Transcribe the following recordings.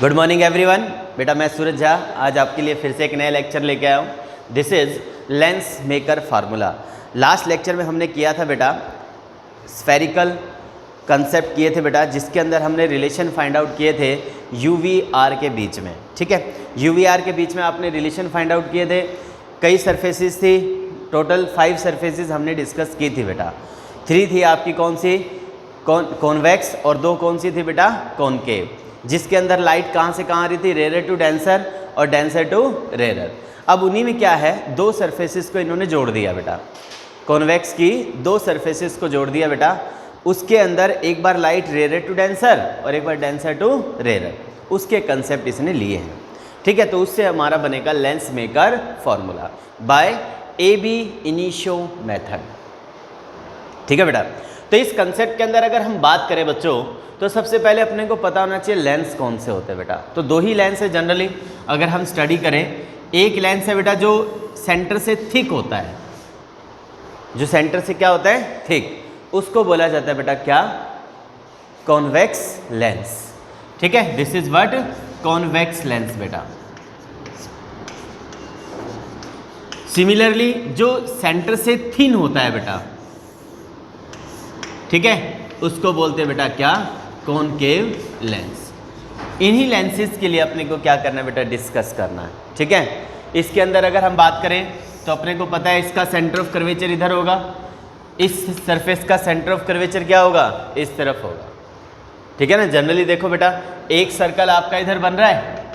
Good morning everyone. बेटा मैं सूरज झा आज आपके लिए फिर से एक नया लेक्चर लेके आया हूँ। This is lens maker formula. Last lecture में हमने किया था बेटा स्फेरिकल कंसेप्ट किए थे बेटा, जिसके अंदर हमने रिलेशन फाइंड आउट किए थे UV-R के बीच में। ठीक है, UV-R के बीच में आपने रिलेशन फाइंड आउट किए थे। कई सरफेसेस थी, टोटल 5 सरफेसेस हमने डिस्कस की थी बेटा। 3 थी आपकी कौन सी, कॉन्वेक्स, और 2 कौन सी थी बेटा, कॉनकेव, जिसके अंदर लाइट कहाँ से कहाँ आ रही थी, रेयर टू डेंसर और डेंसर टू रेयर। अब उन्हीं में क्या है, 2 सरफेसेस को इन्होंने जोड़ दिया बेटा, कॉन्वेक्स की 2 सरफेसेस को जोड़ दिया बेटा। उसके अंदर एक बार लाइट रेयर टू डेंसर और एक बार डेंसर टू रेयर, उसके कंसेप्ट इसने लिए हैं। ठीक है, तो उससे हमारा बनेगा lens maker formula bye AB initio method. ठीक है बेटा, तो इस कंसेप्ट के अंदर अगर हम बात करें बच्चों, तो सबसे पहले अपने को पता होना चाहिए लेंस कौन से होते हैं बेटा। तो 2 ही लेंस है जनरली अगर हम स्टडी करें। एक लेंस है बेटा जो सेंटर से थिक होता है, जो सेंटर से क्या होता है, थिक, उसको बोला जाता है बेटा क्या, कॉन्वेक्स लेंस। ठीक है, this is what, convex lens बेटा। सिमिलरली जो सेंटर से थिन होता है बेटा, ठीक है, उसको बोलते हैं बेटा क्या, कॉनकेव लेंस। इन्हीं लेंसेज के लिए अपने को क्या करना है बेटा, डिस्कस करना है। ठीक है, इसके अंदर अगर हम बात करें तो अपने को पता है इसका सेंटर ऑफ कर्वेचर इधर होगा, इस सरफेस का सेंटर ऑफ कर्वेचर क्या होगा, इस तरफ होगा। ठीक है ना, जनरली देखो बेटा, एक सर्कल आपका इधर बन रहा है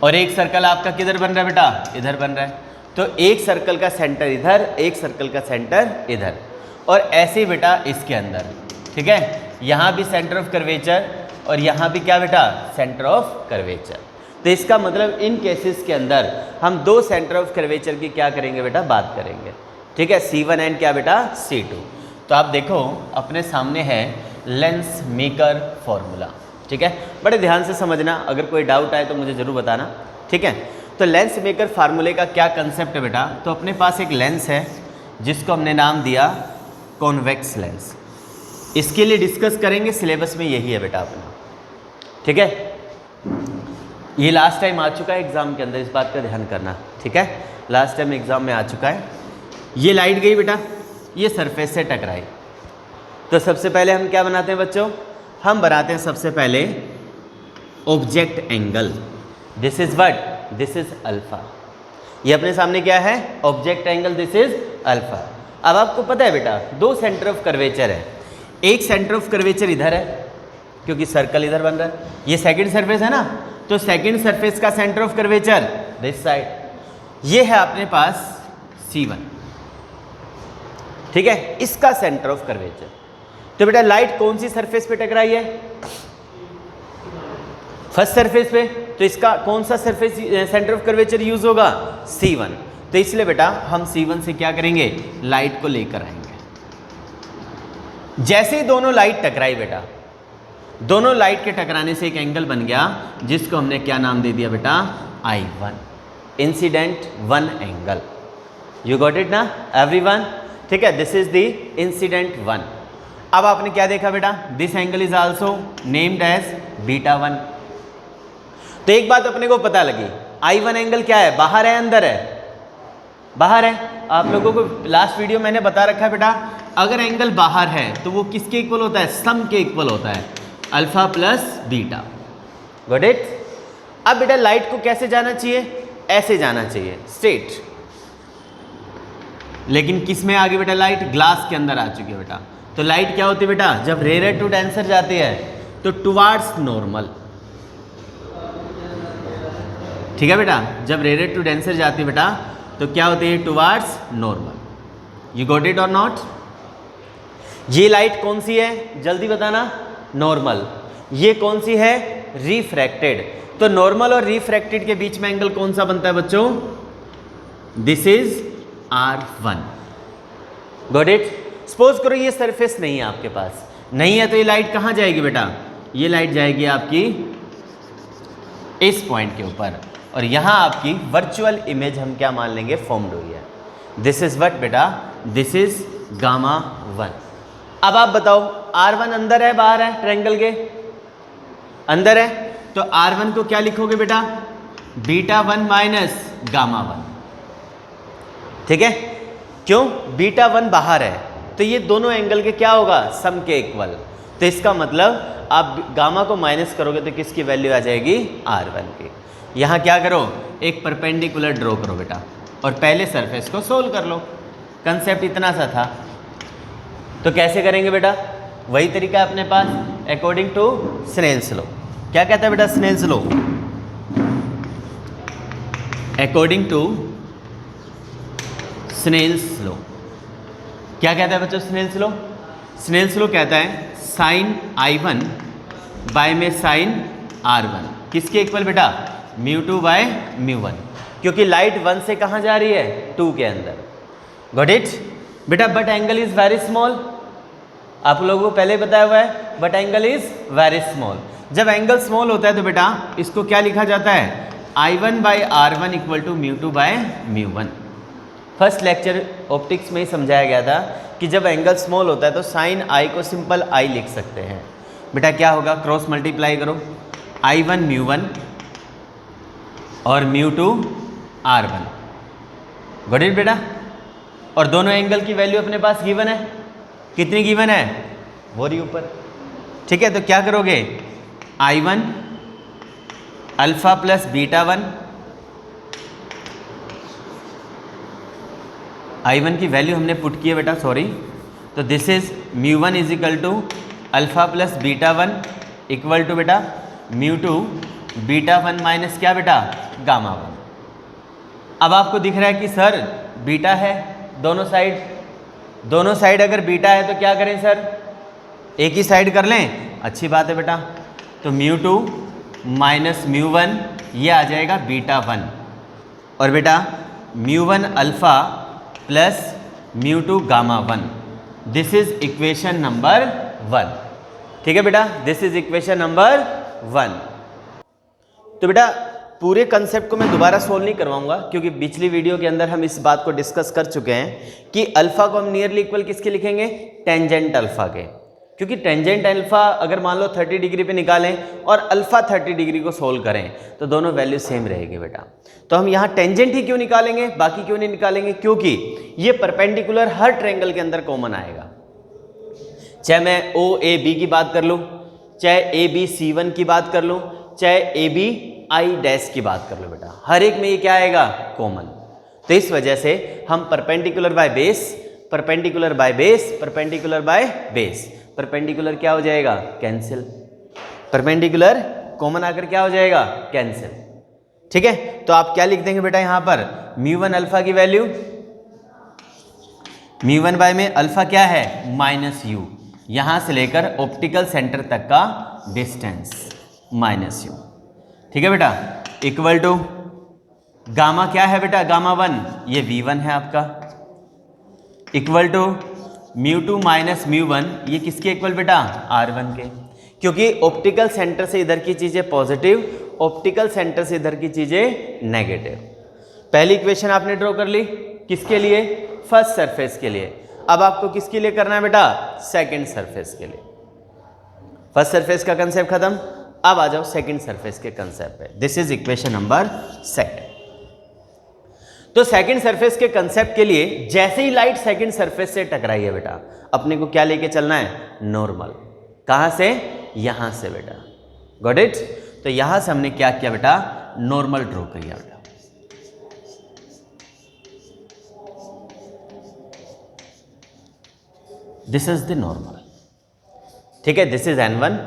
और एक सर्कल आपका किधर बन रहा है बेटा, इधर बन रहा है। तो एक सर्कल का सेंटर इधर, एक सर्कल का सेंटर इधर, और ऐसे बेटा इसके अंदर। ठीक है, यहाँ भी सेंटर ऑफ कर्वेचर और यहाँ भी क्या बेटा, सेंटर ऑफ कर्वेचर। तो इसका मतलब इन केसेस के अंदर हम 2 सेंटर ऑफ कर्वेचर की क्या करेंगे बेटा, बात करेंगे। ठीक है, C1 एंड क्या बेटा, C2। तो आप देखो अपने सामने है लेंस मेकर फॉर्मूला। ठीक है, बड़े ध्यान से समझना, अगर कोई डाउट आए तो मुझे ज़रूर बताना। ठीक है, तो लेंस मेकर फार्मूले का क्या कंसेप्ट है बेटा, तो अपने पास एक लेंस है जिसको हमने नाम दिया कॉन्वेक्स लेंस। इसके लिए डिस्कस करेंगे, सिलेबस में यही है बेटा अपना। ठीक है, ये लास्ट टाइम आ चुका है एग्जाम के अंदर, इस बात का ध्यान करना। ठीक है, लास्ट टाइम एग्जाम में आ चुका है। ये लाइट गई बेटा, ये सरफेस से टकराई, तो सबसे पहले हम क्या बनाते हैं बच्चों, हम बनाते हैं सबसे पहले object angle. This is what, this is alpha. ये अपने सामने क्या है, object angle, this is alpha. अब आपको पता है बेटा 2 सेंटर ऑफ कर्वेचर है, एक सेंटर ऑफ कर्वेचर इधर है क्योंकि सर्कल इधर बन रहा है, ये सेकंड सरफेस है ना, तो सेकंड सरफेस का centre of curvature this side, ये है अपने पास C1। ठीक है, इसका सेंटर ऑफ कर्वेचर। तो बेटा लाइट कौन सी सरफेस पे टकराई है, फर्स्ट सरफेस पे, तो इसका कौन सा surface centre of curvature use होगा, C1। तो इसलिए बेटा हम C1 से क्या करेंगे, लाइट को लेकर आएंगे। जैसे ही दोनों लाइट टकराई बेटा, दोनों लाइट के टकराने से एक एंगल बन गया जिसको हमने क्या नाम दे दिया बेटा, I1, incident 1 angle. You got it ना एवरीवन। ठीक है, दिस इज द इंसिडेंट 1। अब आपने क्या देखा बेटा, this angle is also named as β1। तो एक बात अपने को पता लगी, I1 एंगल क्या है, बाहर है अंदर है, बाहर है। आप लोगों को लास्ट वीडियो मैंने बता रखा है बेटा, अगर एंगल बाहर है तो वो किसके इक्वल होता है, सम के इक्वल होता है, alpha plus beta. Got it. अब बेटा लाइट को कैसे जाना चाहिए, ऐसे जाना चाहिए स्ट्रेट, लेकिन किस में आगे बेटा, लाइट ग्लास के अंदर आ चुकी है बेटा। तो लाइट क्या होती है बेटा, जब रेयर टू डेंसर जाती है तो टुवार्ड्स नॉर्मल। ठीक है बेटा, जब रेयर टू डेंसर जाती है बेटा तो क्या होती है, towards normal. You got it or not. ये लाइट कौन सी है, जल्दी बताना, नॉर्मल। ये कौन सी है, रिफ्रैक्टेड। तो नॉर्मल और रिफ्रैक्टेड के बीच में एंगल कौन सा बनता है बच्चों, this is R1। Got it. Suppose करो ये सरफेस नहीं है आपके पास, नहीं है, तो ये लाइट कहाँ जाएगी बेटा, ये लाइट जाएगी आपकी इस पॉइंट के ऊपर, और यहाँ आपकी वर्चुअल इमेज हम क्या मान लेंगे, फॉर्म्ड हुई है। दिस इज व्हाट बेटा, दिस इज γ1। अब आप बताओ R1 अंदर है बाहर है ट्रायंगल के, अंदर है, तो R1 को क्या लिखोगे बेटा, बीटा 1 माइनस गामा 1, ठीक है। क्यों, बीटा 1 बाहर है, तो ये दोनों एंगल के क्या होगा, सम के इक्वल। तो इसका मतलब आप गामा को माइनस करोगे तो किसकी वैल्यू आ जाएगी, R1 की। यहाँ क्या करो, एक परपेंडिकुलर ड्रॉ करो बेटा, और पहले सरफेस को सोल्व कर लो। कंसेप्ट इतना सा था। तो कैसे करेंगे बेटा, वही तरीका है अपने पास, अकॉर्डिंग टू स्नेल्स लॉ। क्या कहता है बेटा Snell's law, according to Snell's law. क्या कहता है बच्चों स्नेल्स लॉ, स्नेल्स लॉ कहता है साइन I1 बाय में साइन R1 किसके इक्वल बेटा, μ2 बाय μ1, क्योंकि लाइट 1 से कहाँ जा रही है, 2 के अंदर। गॉट इट बेटा। But angle is very small, आप लोगों को पहले बताया हुआ है, but angle is very small. जब एंगल स्मॉल होता है तो बेटा इसको क्या लिखा जाता है, I1 by R1 equal to μ2 by μ1। First lecture optics में ही समझाया गया था कि जब एंगल स्मॉल होता है तो साइन I को सिंपल I लिख सकते हैं। बेटा क्या होगा, क्रॉस मल्टीप्लाई करो, I1 μ1 और μ2 R1। गॉट इट बेटा। और दोनों एंगल की वैल्यू अपने पास गिवन है, कितनी गिवन है, वो रही ऊपर, ठीक है। तो क्या करोगे, I1 alpha plus beta 1, I1 की वैल्यू हमने पुट की है बेटा, सॉरी। तो this is μ1 is equal to alpha plus beta 1 equal to बेटा μ2 बीटा 1 माइनस क्या बेटा, गामा 1। अब आपको दिख रहा है कि सर बीटा है दोनों साइड अगर बीटा है तो क्या करें सर, एक ही साइड कर लें, अच्छी बात है बेटा। तो μ2 माइनस μ1 ये आ जाएगा बीटा 1, और बेटा μ1 alpha plus μ2 gamma 1, this is equation number 1, ठीक है बेटा, दिस इज इक्वेशन नंबर 1। तो बेटा पूरे कंसेप्ट को मैं दोबारा सोल्व नहीं करवाऊंगा, क्योंकि पिछली वीडियो के अंदर हम इस बात को डिस्कस कर चुके हैं कि अल्फा को हम नियरली इक्वल किसके लिखेंगे, टेंजेंट अल्फा के। क्योंकि टेंजेंट अल्फा अगर मान लो 30 डिग्री पे निकालें और अल्फा 30 डिग्री को सोल्व करें तो दोनों वैल्यू सेम रहेगी बेटा। तो हम यहाँ टेंजेंट ही क्यों निकालेंगे, बाकी क्यों नहीं निकालेंगे, क्योंकि ये परपेंडिकुलर हर ट्रायंगल के अंदर कॉमन आएगा। चाहे मैं OAB की बात कर लूँ, चाहे ABC1 की बात कर लूँ, चाहे ABI' की बात कर लो बेटा, हर एक में ये क्या आएगा, कॉमन। तो इस वजह से हम perpendicular by base, perpendicular by base, perpendicular by base, perpendicular क्या हो जाएगा, कैंसिल, परपेंडिकुलर कॉमन आकर क्या हो जाएगा, कैंसिल, ठीक है। तो आप क्या लिख देंगे बेटा यहाँ पर, μ1 अल्फा की वैल्यू, μ1 बाय में अल्फा क्या है, माइनस u, यहाँ से लेकर ऑप्टिकल सेंटर तक का डिस्टेंस माइनस u, ठीक है बेटा, इक्वल टू गामा क्या है बेटा, गामा 1 ये V1 है आपका, इक्वल टू μ2 माइनस μ1 ये किसके इक्वल बेटा, R1 के। क्योंकि ऑप्टिकल सेंटर से इधर की चीज़ें पॉजिटिव, ऑप्टिकल सेंटर से इधर की चीज़ें नेगेटिव। पहली इक्वेशन आपने ड्रॉ कर ली, किसके लिए, फर्स्ट सरफेस के लिए। अब आपको किसके लिए करना है बेटा, सेकंड सरफेस के लिए। फर्स्ट सरफेस का कंसेप्ट खत्म, अब आ जाओ सेकंड सरफेस के कंसेप्ट पे। This is equation number 2। तो सेकंड सरफेस के कंसेप्ट के लिए जैसे ही लाइट सेकंड सरफेस से टकराई है बेटा, अपने को क्या लेके चलना है, नॉर्मल। कहां से, यहां से बेटा, गॉट इट। तो यहां से हमने क्या किया बेटा, नॉर्मल ड्रॉ किया बेटा। दिस इज द नॉर्मल, ठीक है, this is N1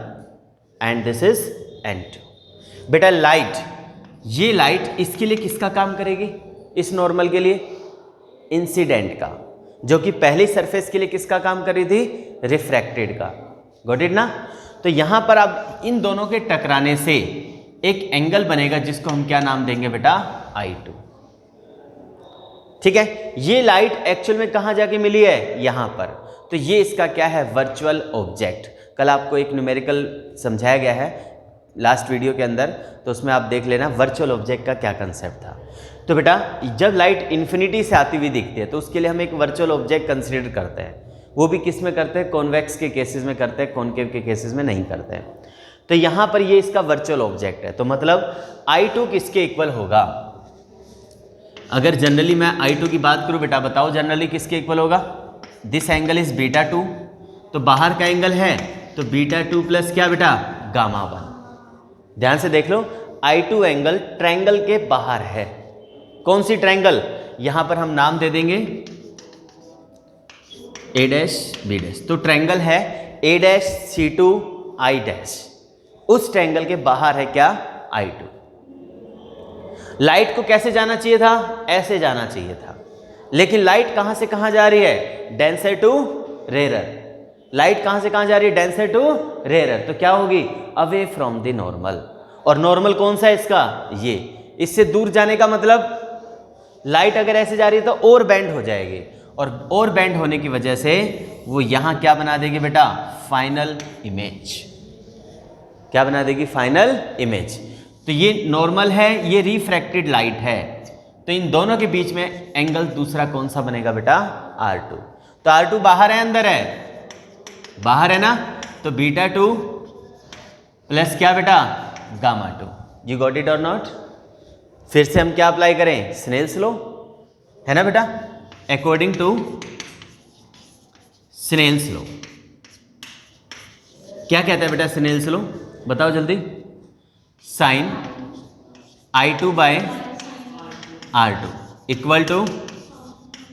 and this is N2। बेटा लाइट, ये लाइट इसके लिए किसका काम करेगी, इस नॉर्मल के लिए, इंसिडेंट का, जो कि पहली सरफेस के लिए किसका काम कर रही थी, रिफ्रैक्टेड का, गॉट इट ना। तो यहां पर अब इन दोनों के टकराने से एक एंगल बनेगा जिसको हम क्या नाम देंगे बेटा, I2, ठीक है। ये लाइट एक्चुअल में कहां जाके मिली है, यहां पर। तो ये इसका क्या है, वर्चुअल ऑब्जेक्ट। कल आपको एक न्यूमेरिकल समझाया गया है लास्ट वीडियो के अंदर, तो उसमें आप देख लेना वर्चुअल ऑब्जेक्ट का क्या कंसेप्ट था। तो बेटा जब लाइट इन्फिनिटी से आती हुई दिखती है तो उसके लिए हम एक वर्चुअल ऑब्जेक्ट कंसीडर करते हैं। वो भी किस में करते हैं, कॉन्वेक्स के केसेस में करते हैं, कॉनकेव के केसेस में नहीं करते हैं। तो यहां पर ये इसका वर्चुअल ऑब्जेक्ट है, तो मतलब I2 किसके इक्वल होगा? अगर जनरली मैं I2 की बात करूं बेटा, बताओ जनरली किसके इक्वल होगा? दिस एंगल इज β2, तो बाहर का एंगल है तो β2 प्लस क्या बेटा? γ1। ध्यान से देख लो, I2 एंगल ट्रायंगल के बाहर है। कौन सी ट्रायंगल? यहां पर हम नाम दे देंगे A डैश B डैश, तो ट्रायंगल है A dash C2 I dash, उस ट्रायंगल के बाहर है क्या? I2। लाइट को कैसे जाना चाहिए था? ऐसे जाना चाहिए था, लेकिन लाइट कहां से कहां जा रही है? Denser to rarer. लाइट कहां से कहां जा रही है? डेंसर टू रेरर, तो क्या होगी? Away from the normal. और नॉर्मल कौन सा है इसका? ये। इससे दूर जाने का मतलब लाइट अगर ऐसे जा रही है तो और बेंड हो जाएगी, और बेंड होने की वजह से वो यहां क्या बना देगी बेटा? Final image. क्या बना देगी? Final image. तो ये नॉर्मल है, ये रिफ्रैक्टेड लाइट है, तो इन दोनों के बीच में एंगल दूसरा कौन सा बनेगा बेटा? R2। तो R2 बाहर है अंदर है? बाहर है ना, तो β2 प्लस क्या बेटा? γ2। You got it or not? फिर से हम क्या अप्लाई करें? स्नेल्स लॉ है ना बेटा? अकॉर्डिंग टू स्नेल्स लॉ क्या कहता है बेटा? स्नेल्स लॉ बताओ जल्दी। Sign I2 bye R2 equal to,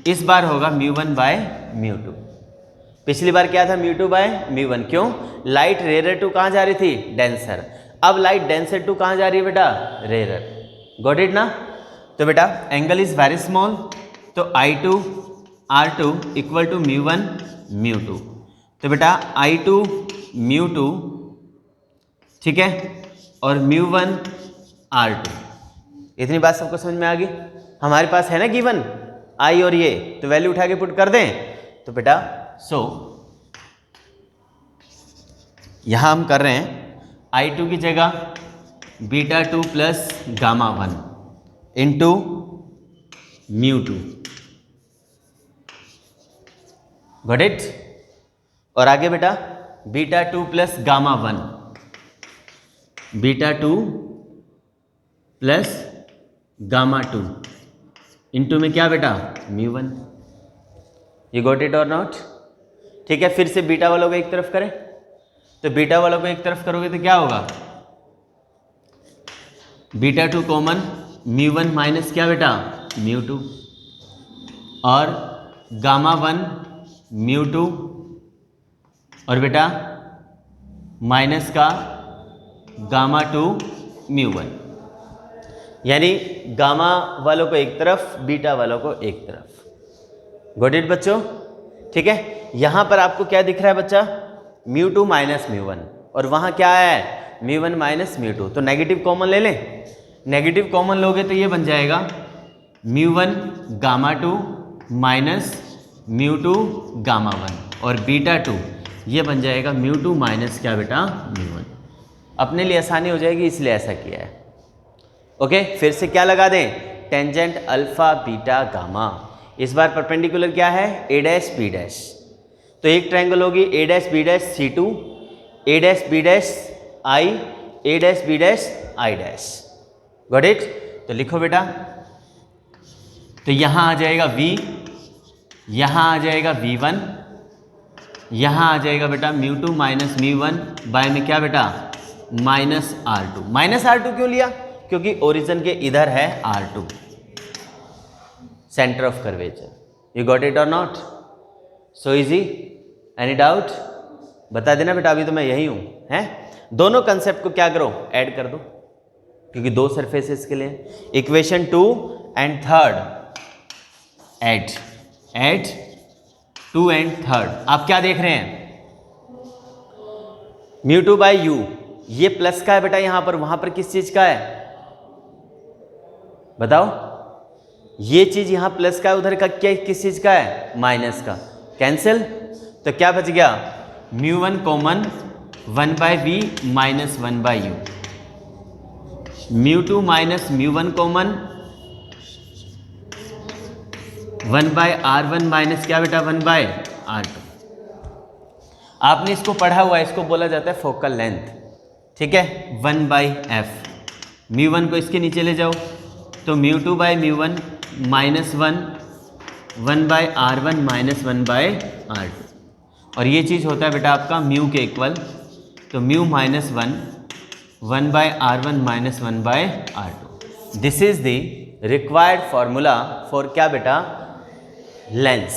इस बार होगा μ1 बाय μ2। पिछली बार क्या था? μ2 बाय μ1। क्यों? लाइट रेरर टू कहां जा रही थी? डेंसर। अब लाइट डेंसर टू कहां जा रही है बेटा? रेरर। गॉट इट ना? तो बेटा एंगल इज वेरी स्मॉल, तो I2 R2 इक्वल टू μ1 μ2। तो बेटा I2 μ2, ठीक है, और μ1 R2। इतनी बात सबको समझ में आ गई? हमारे पास है ना गिवन I और ये, तो वैल्यू उठा के पुट कर दें। तो बेटा यहां हम कर रहे हैं I2 की जगह β2 प्लस γ1 इंटू μ2। Got it? और आगे बेटा β2 प्लस γ1, β2 प्लस γ2 इंटू में क्या बेटा? μ1। ये गॉट इट और नॉट? ठीक है, फिर से बीटा वालों को एक तरफ करें, तो बीटा वालों को एक तरफ करोगे तो क्या होगा? β2 कॉमन, μ1 माइनस क्या बेटा? μ2, और γ1 μ2, और बेटा माइनस का γ2 μ1, यानी गामा वालों को एक तरफ, बीटा वालों को एक तरफ। गॉट इट बच्चों? ठीक है, यहां पर आपको क्या दिख रहा है बच्चा? μ2 माइनस μ1, और वहां क्या है? μ1 माइनस μ2। तो नेगेटिव कॉमन ले लें। नेगेटिव कॉमन लोगे तो ये बन जाएगा μ1 γ2 माइनस μ2 γ1, और β2 ये बन जाएगा μ2 माइनस क्या बेटा? μ1। अपने लिए आसानी हो जाएगी इसलिए ऐसा किया है। ओके, फिर से क्या लगा दें? Tangent alpha beta gamma. इस बार परपेंडिकुलर क्या है? A dash B dash. तो एक ट्रायंगल होगी A dash B dash C2, A dash B dash I, A dash B dash I dash. Got it? तो लिखो बेटा, तो यहां आ जाएगा V, यहां आ जाएगा V1, यहां आ जाएगा बेटा μ2 माइनस μ1 बाय में क्या बेटा? Minus R2। माइनस R2 क्यों लिया? क्योंकि ओरिजिन के इधर है R2, centre of curvature. You got it or not? So easy? Any doubt? बता देना बेटा, अभी तो मैं यही हूं, हैं? दोनों कंसेप्ट को क्या करो? ऐड कर दो, क्योंकि दो सरफेसेस के लिए। Equation 2 and 3 add 2 and 3। आप क्या देख रहे हैं? μ2 बाई u, ये प्लस का है बेटा यहां पर, वहां पर किस चीज का है? बताओ। ये चीज यहां प्लस का है, उधर का क्या किस चीज का है? माइनस का। कैंसिल, तो क्या बच गया? μ1 common 1 by v minus 1 by u, μ2 minus μ1 common 1 by R1 minus क्या बेटा? 1 बाय R2। आपने इसको पढ़ा हुआ है, इसको बोला जाता है फोकल लेंथ। ठीक है, 1/f। μ1 को इसके नीचे ले जाओ तो μ2/μ1 -1 1/r1 -1/r2, और ये चीज़ होता है बेटा आपका म्यू के इक्वल, तो mu -1 1/r1 -1/r2। This is the required formula for क्या बेटा, लेंस।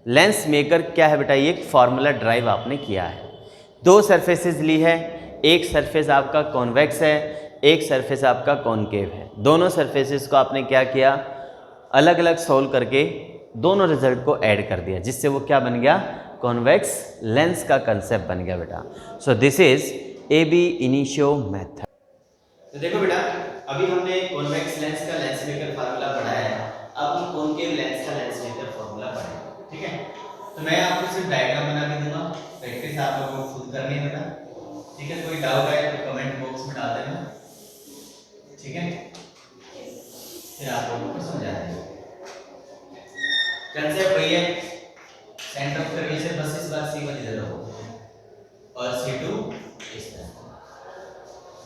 लेंस मेकर क्या है बेटा, ये एक फॉर्मूला ड्राइव आपने किया है। दो सरफेसेस ली है, एक सरफेस आपका कॉन्वेक्स है, एक सरफेस आपका कॉनकेव है। दोनों सरफेसेस को आपने क्या किया, अलग अलग सोल्व करके दोनों रिजल्ट को ऐड कर दिया, जिससे वो क्या बन गया, कॉन्वेक्स लेंस का कंसेप्ट बन गया बेटा। So this is AB initio method. तो देखो बेटा, अभी हमने कॉन्वेक्स लेंस का लेंस मेकर फार्मूला पढ़ा है, अब हम कॉनकेव लेंस का लेंस मेकर फार्मूला पढ़ेंगे, ठीक है। तो मैं आपको सिर्फ डायग्राम बना के दूंगा, प्रैक्टिस आप लोगों को खुद करनी है बेटा, ठीक है। कोई डाउट है तो कमेंट बॉक्स में डाल देना, ठीक है, फिर आप लोगों को समझा देंगे। कंसेप्ट वही है, सेंटर ऑफ कर्वेचर बस इस बार C1 इधर होगा और C2 इस तरह,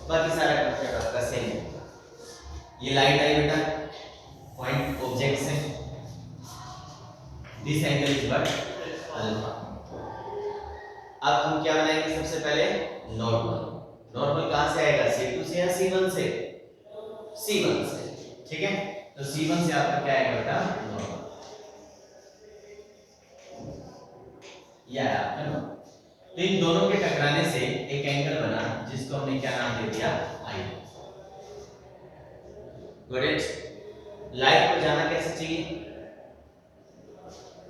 बाकी सारा कंसेप्ट आपका सेम है। ये लाइट आई बेटा पॉइंट ऑब्जेक्ट से, this angle is what, alpha. अब हम क्या बनाएंगे, सबसे पहले नॉर्मल। नॉर्मल कहां से आएगा, C2 से या C1 से, C1 से, ठीक है। तो C1 से आपका क्या आएगा बेटा, नॉर्मल, यह है आपका नॉर्मल। तो इन दोनों के टकराने से एक एंगल बना, जिसको हमने क्या नाम दे दिया, आई। Got it. लाइट को जाना कैसे चाहिए,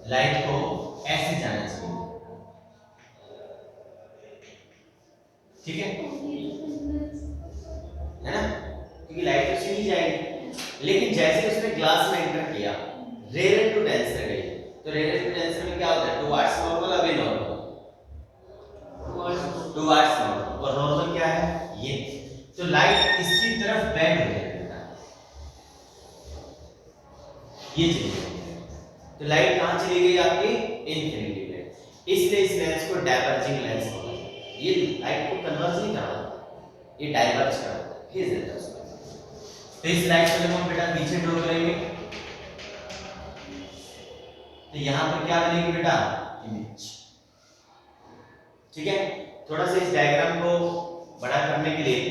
लाइट को ऐसे जाना चाहिए, ठीक है ना, क्योंकि लाइट तो सीधी जाएगी, लेकिन जैसे उसने ग्लास में एंटर किया, रेयर टू डेंसर गई, तो रेयर टू डेंसर में क्या होता है, towards normal, away normal, towards normal, और नॉर्मल क्या है ये, तो लाइट इसकी तरफ बेंड हो जाएगी, ये चली गई, तो लाइट कहां चली गई आपकी, इन्फिनिटी में। इसलिए इस लेंस को डाइवर्जिंग लेंस बोला जाता है। ये लाइट को कन्वर्ज नहीं कर रहा, ये डाइवर्ज कर रहा है, खींच देता है उसको। तो इस लाइट को जब हम बेटा पीछे ड्रॉ करेंगे तो यहां पर क्या बनेगी बेटा, इमेज, ठीक है। थोड़ा सा इस डायग्राम को बड़ा करने के लिए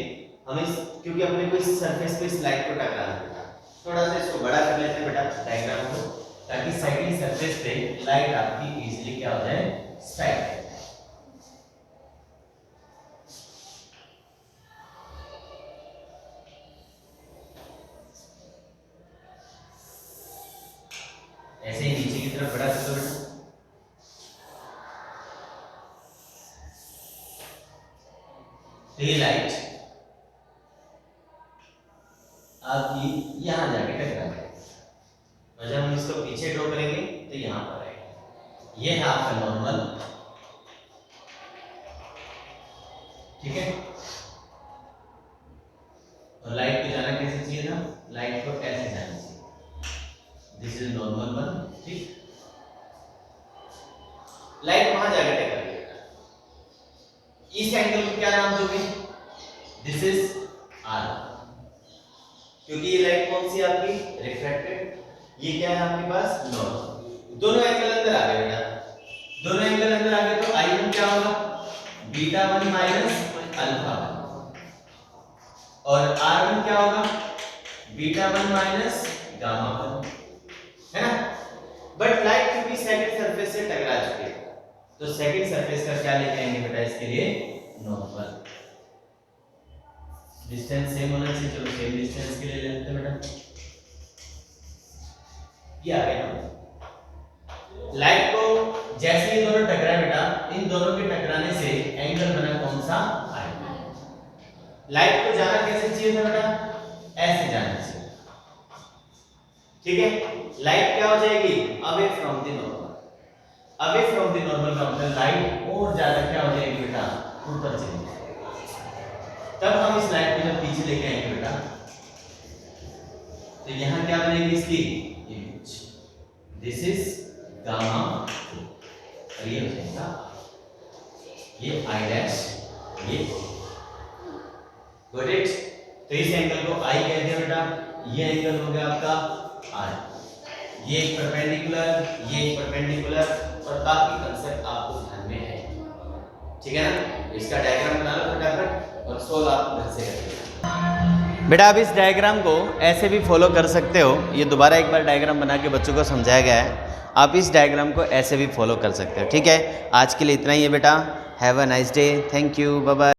हम इस, क्योंकि अपने को इस सरफेस पे इस लाइट को टकराना है, थोड़ा सा इसको बड़ा कर लेते हैं बेटा डायग्राम को, ताकि सेकंड सरफेस पे लाइट आपकी इजीली क्या हो जाए, स्ट्राइक हो जाए। ऐसे ही नीचे की तरफ बड़ा कर दो बेटा, तो ये लाइट आपकी यहां जाके टकराएगी, और जब हम इसको पीछे ड्रॉ करेंगे तो यहां पर आएगा, ये है आपका नॉर्मल, ठीक है। और लाइट को जाना कैसे चाहिए था, लाइट को ऐसे जाना चाहिए, दिस इज नॉर्मल वन, ठीक। लाइट वहां जाके टकराएगी, इस एंगल को क्या नाम दोगे, दिस इज आर, क्योंकि ये लाइट कौन सी आपकी, रिफ्रैक्टेड, ये क्या है आपके पास, नॉर्मल। दोनों एंगल अंदर आ गए बेटा, दोनों एंगल अंदर आ गए, तो I1 क्या होगा, β1 माइनस अल्फा, और R1 क्या होगा, β1 माइनस गामा, है ना। बट लाइट क्योंकि सेकंड सरफेस से टकरा चुकी है, तो सेकंड सरफेस का क्या लेके आएंगे बेटा, इसके लिए नॉर्मल। डिस्टेंस सेम होना चाहिए, चलो सेम डिस्टेंस के लिए ले लेते हैं बेटा, ये आ गया ना। लाइट को जैसे ही दोनों टकराए बेटा, इन दोनों के टकराने से एंगल बना कौन सा, आई। लाइट को जाना कैसे चाहिए था बेटा, ऐसे जाना चाहिए, ठीक है। लाइट क्या हो जाएगी, away from the normal, away from the normal का मतलब लाइट और ज्यादा क्या हो जाएगी बेटा, ऊपर चली जाएगी। तब हम इस लाइट को जब पीछे लेके आएंगे बेटा, तो यहां क्या बनेगी इसकी इमेज, दिस इज गामा, और ये हो जाएगा ये आई डैश, ये गॉट इट। तो इस एंगल को आई कह दिया बेटा, ये एंगल हो गया आपका आई, ये एक परपेंडिकुलर, ये एक परपेंडिकुलर, और बाकी कांसेप्ट आपको ध्यान में है, ठीक है ना। इसका डायग्राम बना लो फटाफट और सोल्व आप घर से करेंगे। बेटा आप इस डायग्राम को ऐसे भी फॉलो कर सकते हो, ये दोबारा एक बार डायग्राम बना के बच्चों को समझाया गया है, आप इस डायग्राम को ऐसे भी फॉलो कर सकते हो, ठीक है। आज के लिए इतना ही है बेटा, have a nice day, thank you, bye bye.